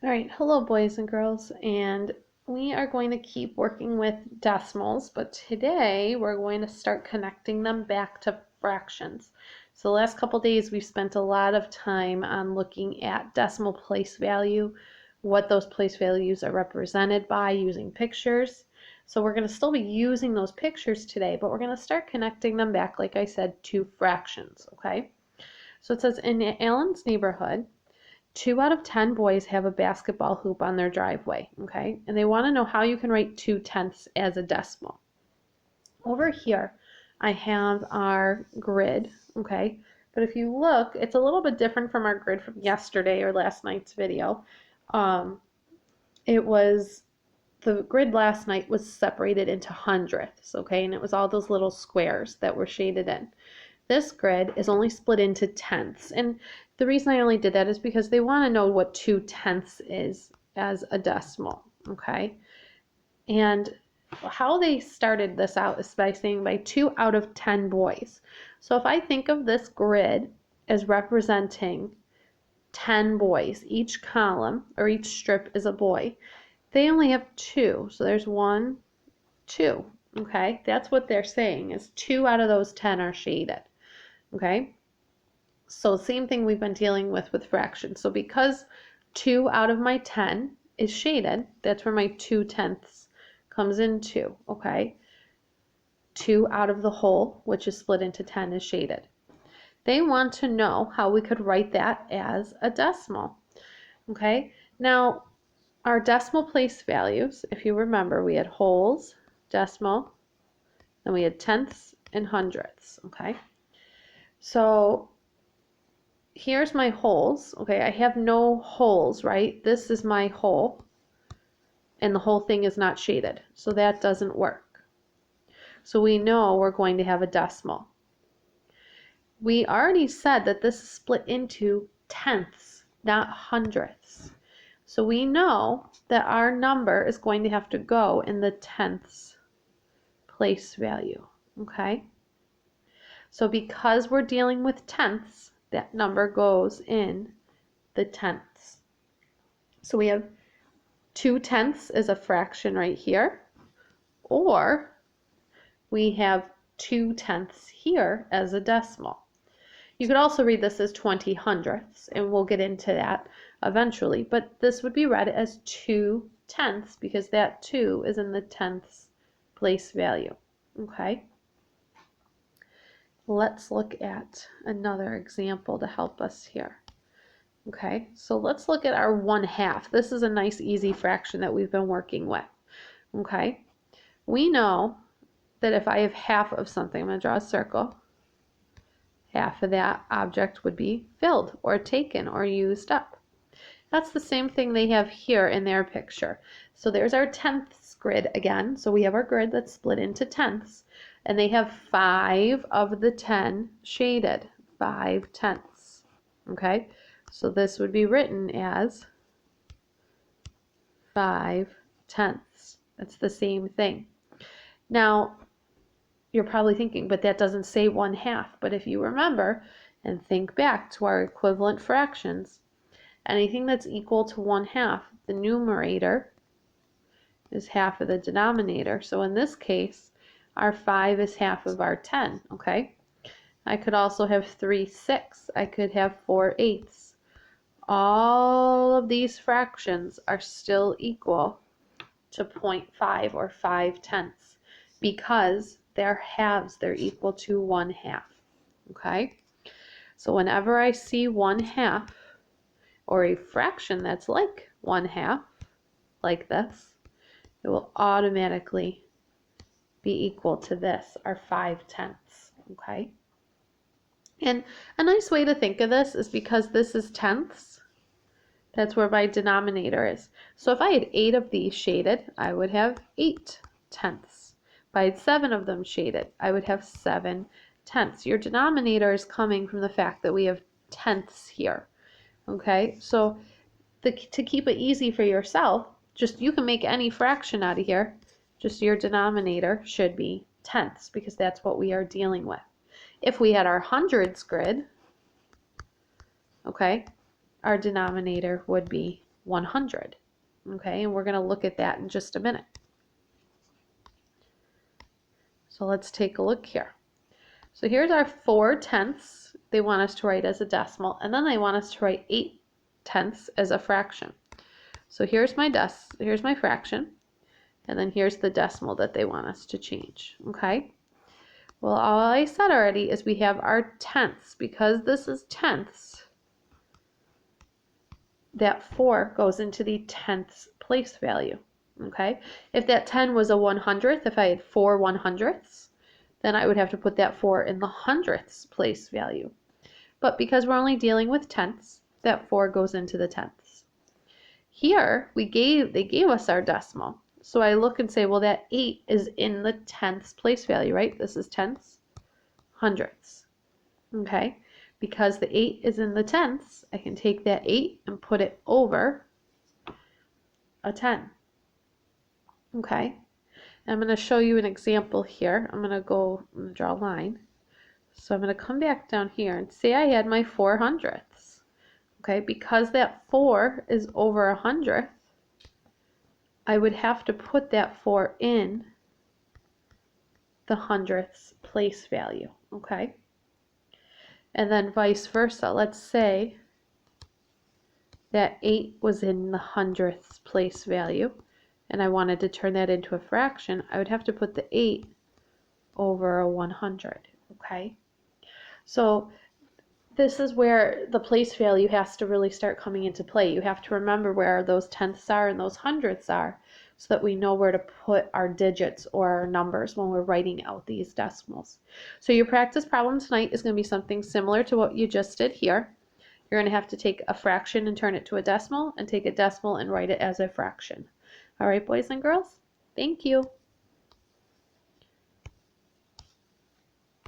All right, hello boys and girls, and we are going to keep working with decimals, but today we're going to start connecting them back to fractions. So the last couple days we've spent a lot of time on looking at decimal place value, what those place values are represented by using pictures. So we're going to still be using those pictures today, but we're going to start connecting them back, like I said, to fractions, okay? So it says in Allen's neighborhood, 2 out of 10 boys have a basketball hoop on their driveway, okay? And they want to know how you can write 2/10 as a decimal. Over here, I have our grid, okay? But if you look, it's a little bit different from our grid from yesterday or last night's video. The grid last night was separated into hundredths, okay? And it was all those little squares that were shaded in. This grid is only split into tenths, and the reason I only did that is because they want to know what 2/10 is as a decimal, okay? And how they started this out is by saying by 2 out of 10 boys. So if I think of this grid as representing 10 boys, each column or each strip is a boy, they only have 2. So there's 1, 2, okay? That's what they're saying is 2 out of those 10 are shaded. Okay, so same thing we've been dealing with fractions. So because 2 out of my 10 is shaded, that's where my 2/10 comes into, okay? 2 out of the whole, which is split into 10, is shaded. They want to know how we could write that as a decimal, okay? Now, our decimal place values, if you remember, we had wholes, decimal, then we had tenths and hundredths, okay? So here's my wholes, okay? I have no wholes, right? This is my whole, and the whole thing is not shaded, so that doesn't work. So we know we're going to have a decimal. We already said that this is split into tenths, not hundredths. So we know that our number is going to have to go in the tenths place value, okay? So because we're dealing with tenths, that number goes in the tenths. So we have 2/10 is a fraction right here, or we have 2/10 here as a decimal. You could also read this as 20/100ths, and we'll get into that eventually, but this would be read as 2/10 because that 2 is in the tenths place value, okay? Let's look at another example to help us here. Okay, so let's look at our 1/2. This is a nice easy fraction that we've been working with. Okay, we know that if I have half of something, I'm going to draw a circle, half of that object would be filled or taken or used up. That's the same thing they have here in their picture. So there's our tenths grid again. So we have our grid that's split into tenths, and they have 5 of the 10 shaded, 5/10. Okay, so this would be written as 5/10. That's the same thing. Now, you're probably thinking, but that doesn't say 1/2. But if you remember and think back to our equivalent fractions, anything that's equal to 1/2, the numerator is half of the denominator. So in this case, our 5 is half of our 10, okay? I could also have 3/6. I could have 4/8. All of these fractions are still equal to 0.5 or 5/10 because they're halves. They're equal to 1/2, okay? So whenever I see 1/2 or a fraction that's like 1/2, like this, it will automatically be equal to this, our 5/10, okay? And a nice way to think of this is because this is tenths, that's where my denominator is. So if I had 8 of these shaded, I would have 8/10. If I had 7 of them shaded, I would have 7/10. Your denominator is coming from the fact that we have tenths here. Okay, so to keep it easy for yourself, just you can make any fraction out of here. Just your denominator should be tenths because that's what we are dealing with. If we had our hundreds grid, okay, our denominator would be 100. Okay, and we're going to look at that in just a minute. So let's take a look here. So here's our 4/10. They want us to write as a decimal, and then they want us to write 8/10 as a fraction. So here's my fraction, and then here's the decimal that they want us to change. Okay. Well, all I said already is we have our tenths. Because this is tenths, that 4 goes into the tenths place value. Okay. If that 10 was a 100th, if I had 4 100ths, then I would have to put that 4 in the hundredths place value. But because we're only dealing with tenths, that 4 goes into the tenths. Here, they gave us our decimal. So I look and say, well, that 8 is in the tenths place value, right? This is tenths, hundredths. Okay? Because the 8 is in the tenths, I can take that 8 and put it over a 10. Okay? I'm going to show you an example here. I'm going to draw a line. So I'm going to come back down here and say I had my 400ths. Okay, because that 4 is over 100th, I would have to put that 4 in the hundredths place value. Okay, and then vice versa. Let's say that 8 was in the hundredths place value, and I wanted to turn that into a fraction. I would have to put the 8 over a 100. Okay, so this is where the place value has to really start coming into play. You have to remember where those tenths are and those hundredths are so that we know where to put our digits or our numbers when we're writing out these decimals. So your practice problem tonight is going to be something similar to what you just did here. You're going to have to take a fraction and turn it to a decimal, and take a decimal and write it as a fraction. All right, boys and girls? Thank you.